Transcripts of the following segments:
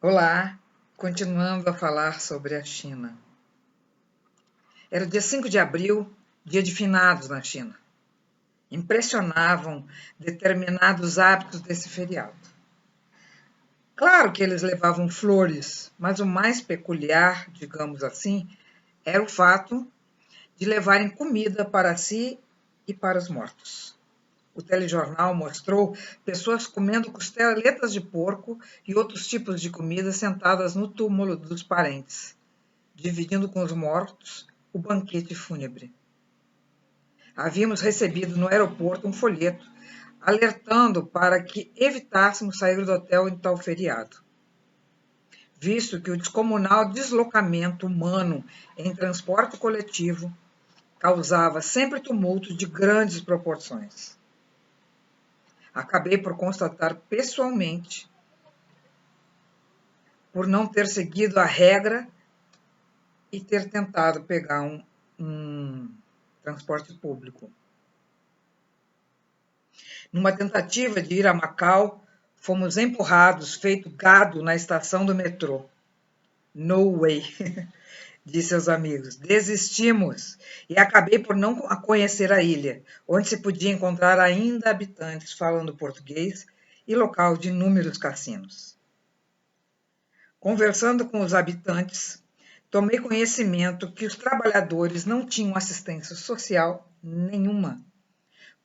Olá, continuando a falar sobre a China. Era o dia 5 de abril, dia de finados na China. Impressionavam determinados hábitos desse feriado. Claro que eles levavam flores, mas o mais peculiar, digamos assim, era o fato de levarem comida para si e para os mortos. O telejornal mostrou pessoas comendo costeletas de porco e outros tipos de comida sentadas no túmulo dos parentes, dividindo com os mortos o banquete fúnebre. Havíamos recebido no aeroporto um folheto alertando para que evitássemos sair do hotel em tal feriado, visto que o descomunal deslocamento humano em transporte coletivo causava sempre tumultos de grandes proporções. Acabei por constatar pessoalmente, por não ter seguido a regra e ter tentado pegar um transporte público. Numa tentativa de ir a Macau, fomos empurrados, feito gado, na estação do metrô. No way, disse aos amigos. Desistimos e acabei por não conhecer a ilha, onde se podia encontrar ainda habitantes falando português e local de inúmeros cassinos. Conversando com os habitantes, tomei conhecimento que os trabalhadores não tinham assistência social nenhuma.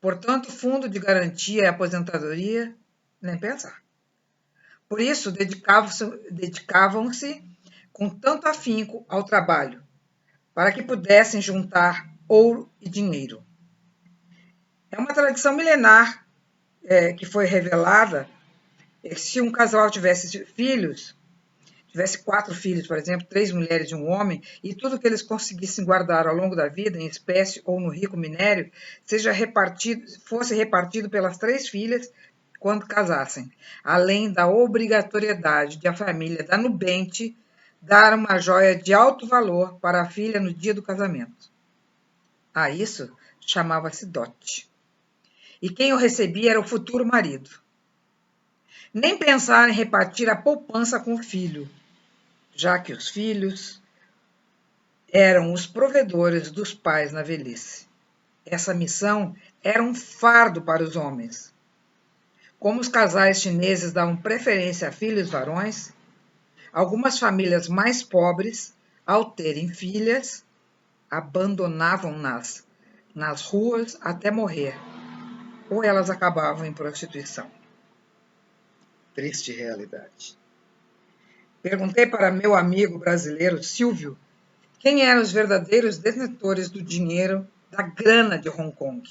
Portanto, fundo de garantia e aposentadoria, nem pensar. Por isso, dedicavam-se com tanto afinco ao trabalho, para que pudessem juntar ouro e dinheiro. É uma tradição milenar que foi revelada. Se um casal tivesse filhos, tivesse 4 filhos, por exemplo, 3 mulheres e um homem, e tudo que eles conseguissem guardar ao longo da vida, em espécie ou no rico minério, fosse repartido pelas 3 filhas quando casassem, além da obrigatoriedade de a família da nubente dar uma joia de alto valor para a filha no dia do casamento. A isso chamava-se dote. E quem o recebia era o futuro marido. Nem pensar em repartir a poupança com o filho, já que os filhos eram os provedores dos pais na velhice. Essa missão era um fardo para os homens. Como os casais chineses davam preferência a filhos varões, algumas famílias mais pobres, ao terem filhas, abandonavam-nas nas ruas até morrer, ou elas acabavam em prostituição. Triste realidade. Perguntei para meu amigo brasileiro Silvio quem eram os verdadeiros detentores do dinheiro, da grana de Hong Kong.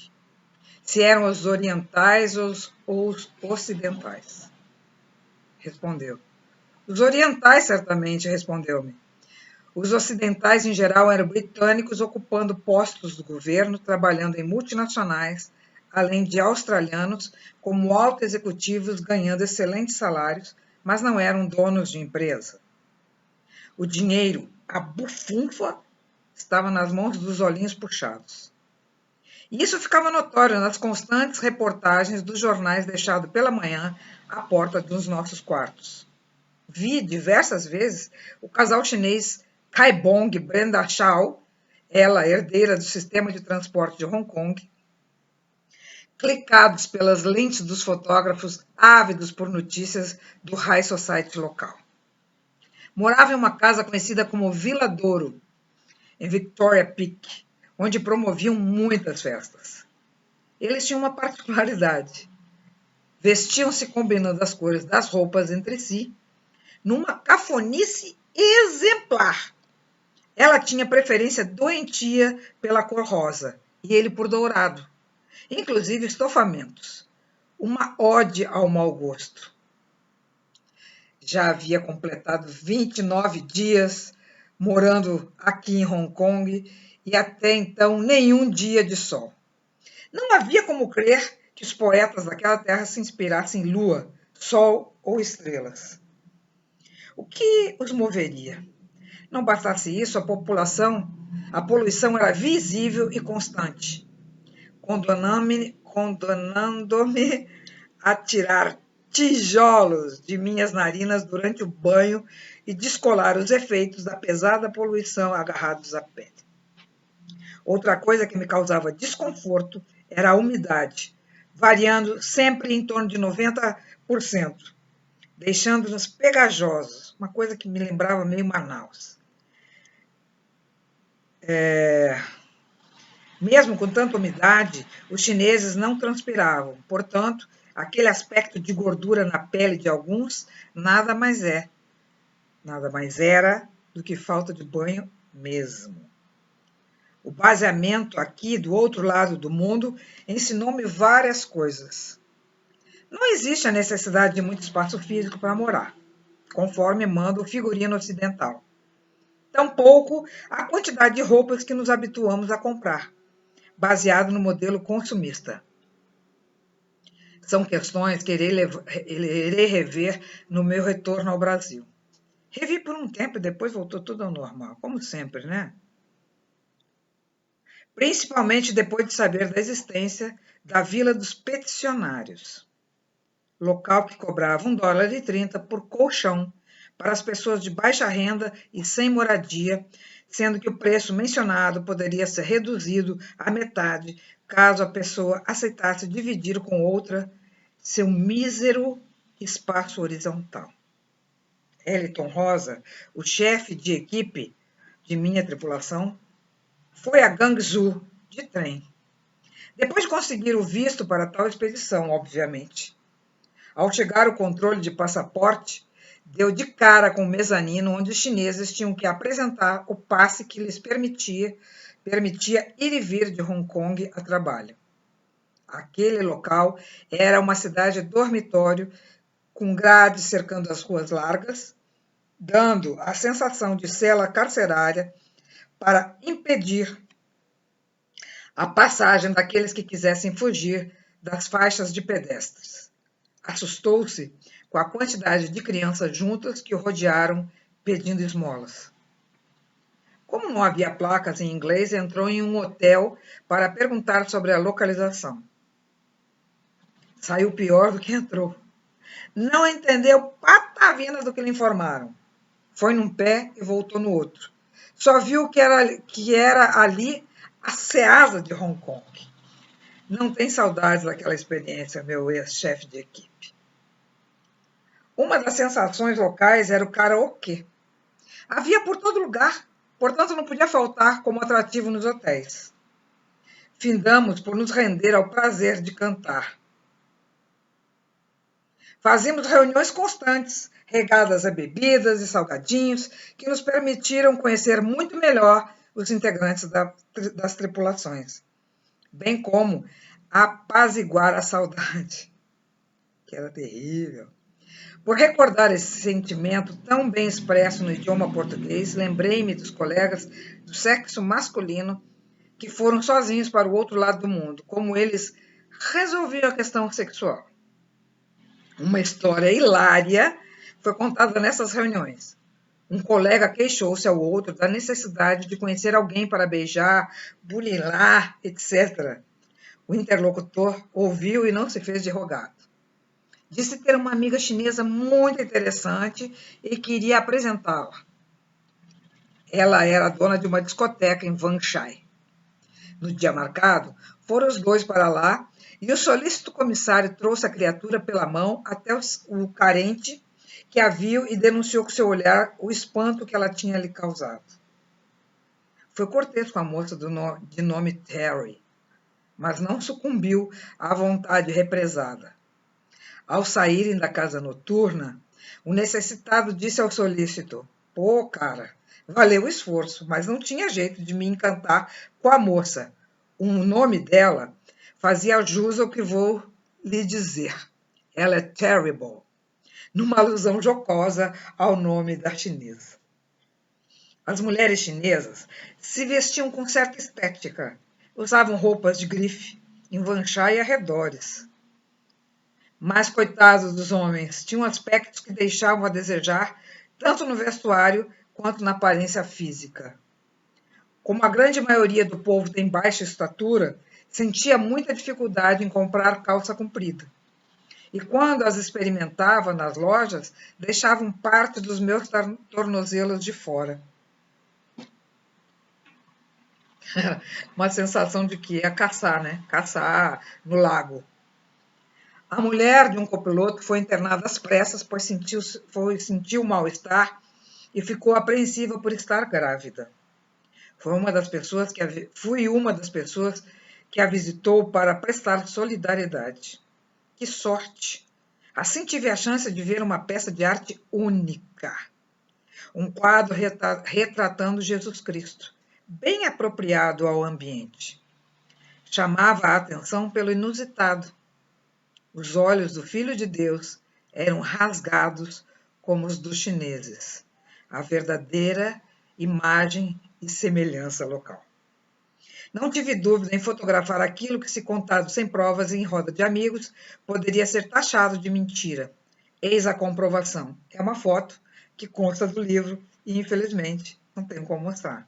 Se eram os orientais ou os ocidentais. Respondeu. Os orientais, certamente, respondeu-me. Os ocidentais, em geral, eram britânicos ocupando postos do governo, trabalhando em multinacionais, além de australianos como altos executivos ganhando excelentes salários, mas não eram donos de empresa. O dinheiro, a bufunfa, estava nas mãos dos olhinhos puxados. E isso ficava notório nas constantes reportagens dos jornais deixados pela manhã à porta dos nossos quartos. Vi diversas vezes o casal chinês Kaibong Brenda Shao, ela herdeira do sistema de transporte de Hong Kong, clicados pelas lentes dos fotógrafos ávidos por notícias do high society local. Morava em uma casa conhecida como Vila Douro, em Victoria Peak, onde promoviam muitas festas. Eles tinham uma particularidade. Vestiam-se combinando as cores das roupas entre si, numa cafonice exemplar. Ela tinha preferência doentia pela cor rosa e ele por dourado, inclusive estofamentos. Uma ode ao mau gosto. Já havia completado 29 dias morando aqui em Hong Kong e até então nenhum dia de sol. Não havia como crer que os poetas daquela terra se inspirassem em lua, sol ou estrelas. O que os moveria? Não bastasse isso, a poluição era visível e constante, condenando-me a tirar tijolos de minhas narinas durante o banho e descolar os efeitos da pesada poluição agarrados à pele. Outra coisa que me causava desconforto era a umidade, variando sempre em torno de 90%, deixando-nos pegajosos, uma coisa que me lembrava meio Manaus. Mesmo com tanta umidade, os chineses não transpiravam, portanto, aquele aspecto de gordura na pele de alguns nada mais era do que falta de banho mesmo. O baseamento aqui do outro lado do mundo ensinou-me várias coisas. Não existe a necessidade de muito espaço físico para morar, conforme manda o figurino ocidental. Tampouco a quantidade de roupas que nos habituamos a comprar, baseado no modelo consumista. São questões que irei rever no meu retorno ao Brasil. Revi por um tempo e depois voltou tudo ao normal, como sempre, né? Principalmente depois de saber da existência da Vila dos Peticionários, local que cobrava $1,30 por colchão para as pessoas de baixa renda e sem moradia, sendo que o preço mencionado poderia ser reduzido à metade caso a pessoa aceitasse dividir com outra seu mísero espaço horizontal. Eliton Rosa, o chefe de equipe de minha tripulação, foi a Guangzhou de trem, depois de conseguir o visto para tal expedição, obviamente. Ao chegar ao controle de passaporte, deu de cara com o mezanino onde os chineses tinham que apresentar o passe que lhes permitia ir e vir de Hong Kong a trabalho. Aquele local era uma cidade dormitório com grades cercando as ruas largas, dando a sensação de cela carcerária para impedir a passagem daqueles que quisessem fugir das faixas de pedestres. Assustou-se com a quantidade de crianças juntas que o rodearam pedindo esmolas. Como não havia placas em inglês, entrou em um hotel para perguntar sobre a localização. Saiu pior do que entrou. Não entendeu patavina do que lhe informaram. Foi num pé e voltou no outro. Só viu que era ali a Ceasa de Hong Kong. Não tem saudades daquela experiência, meu ex-chefe de equipe. Uma das sensações locais era o karaokê. Havia por todo lugar, portanto não podia faltar como atrativo nos hotéis. Findamos por nos render ao prazer de cantar. Fazíamos reuniões constantes, regadas a bebidas e salgadinhos, que nos permitiram conhecer muito melhor os integrantes das tripulações, bem como apaziguar a saudade, que era terrível. Por recordar esse sentimento tão bem expresso no idioma português, lembrei-me dos colegas do sexo masculino que foram sozinhos para o outro lado do mundo, como eles resolviam a questão sexual. Uma história hilária foi contada nessas reuniões. Um colega queixou-se ao outro da necessidade de conhecer alguém para beijar, burilar, etc. O interlocutor ouviu e não se fez de rogado. Disse ter uma amiga chinesa muito interessante e queria apresentá-la. Ela era dona de uma discoteca em Wanshai. No dia marcado, foram os dois para lá e o solícito comissário trouxe a criatura pela mão até o carente que a viu e denunciou com seu olhar o espanto que ela tinha lhe causado. Foi cortês com a moça de nome Terry, mas não sucumbiu à vontade represada. Ao saírem da casa noturna, o necessitado disse ao solícito: "Pô, cara, valeu o esforço, mas não tinha jeito de me encantar com a moça. O nome dela fazia jus ao que vou lhe dizer. Ela é terrible", numa alusão jocosa ao nome da chinesa. As mulheres chinesas se vestiam com certa estética, usavam roupas de grife, em Wanshai e arredores. Mas, coitados dos homens, tinham aspectos que deixavam a desejar, tanto no vestuário quanto na aparência física. Como a grande maioria do povo tem baixa estatura, sentia muita dificuldade em comprar calça comprida. e quando as experimentava nas lojas, deixavam parte dos meus tornozelos de fora. Uma sensação de que ia caçar, né? Caçar no lago. A mulher de um copiloto foi internada às pressas, pois sentiu mal-estar e ficou apreensiva por estar grávida. Fui uma das pessoas que a visitou para prestar solidariedade. Que sorte! Assim tive a chance de ver uma peça de arte única. Um quadro retratando Jesus Cristo, bem apropriado ao ambiente. Chamava a atenção pelo inusitado. Os olhos do Filho de Deus eram rasgados como os dos chineses, a verdadeira imagem e semelhança local. Não tive dúvida em fotografar aquilo que, se contado sem provas e em roda de amigos, poderia ser taxado de mentira. Eis a comprovação. É uma foto que consta do livro e, infelizmente, não tenho como mostrar.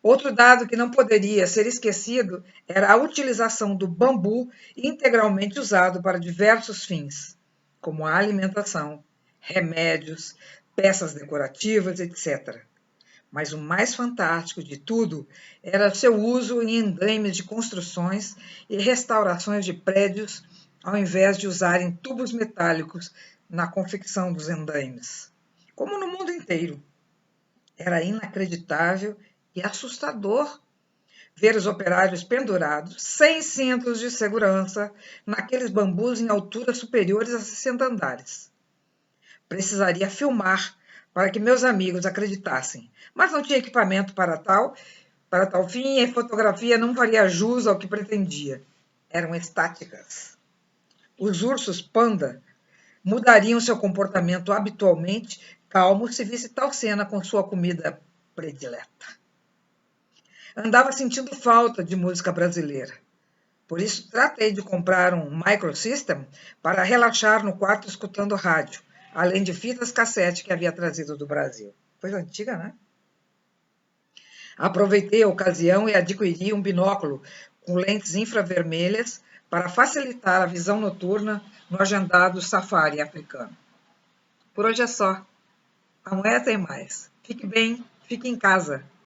Outro dado que não poderia ser esquecido era a utilização do bambu integralmente usado para diversos fins, como a alimentação, remédios, peças decorativas, etc. Mas o mais fantástico de tudo era seu uso em endaimes de construções e restaurações de prédios, ao invés de usarem tubos metálicos na confecção dos endaimes, como no mundo inteiro. Era inacreditável e assustador ver os operários pendurados, sem cintos de segurança, naqueles bambus em alturas superiores a 60 andares. Precisaria filmar para que meus amigos acreditassem, mas não tinha equipamento para tal fim e a fotografia não faria jus ao que pretendia. Eram estáticas. Os ursos panda mudariam seu comportamento habitualmente calmos se visse tal cena com sua comida predileta. Andava sentindo falta de música brasileira. Por isso, tratei de comprar um microsystem para relaxar no quarto escutando rádio, além de fitas cassete que havia trazido do Brasil. Coisa antiga, né? Aproveitei a ocasião e adquiri um binóculo com lentes infravermelhas para facilitar a visão noturna no agendado safari africano. Por hoje é só. Amanhã tem mais. Fique bem, fique em casa.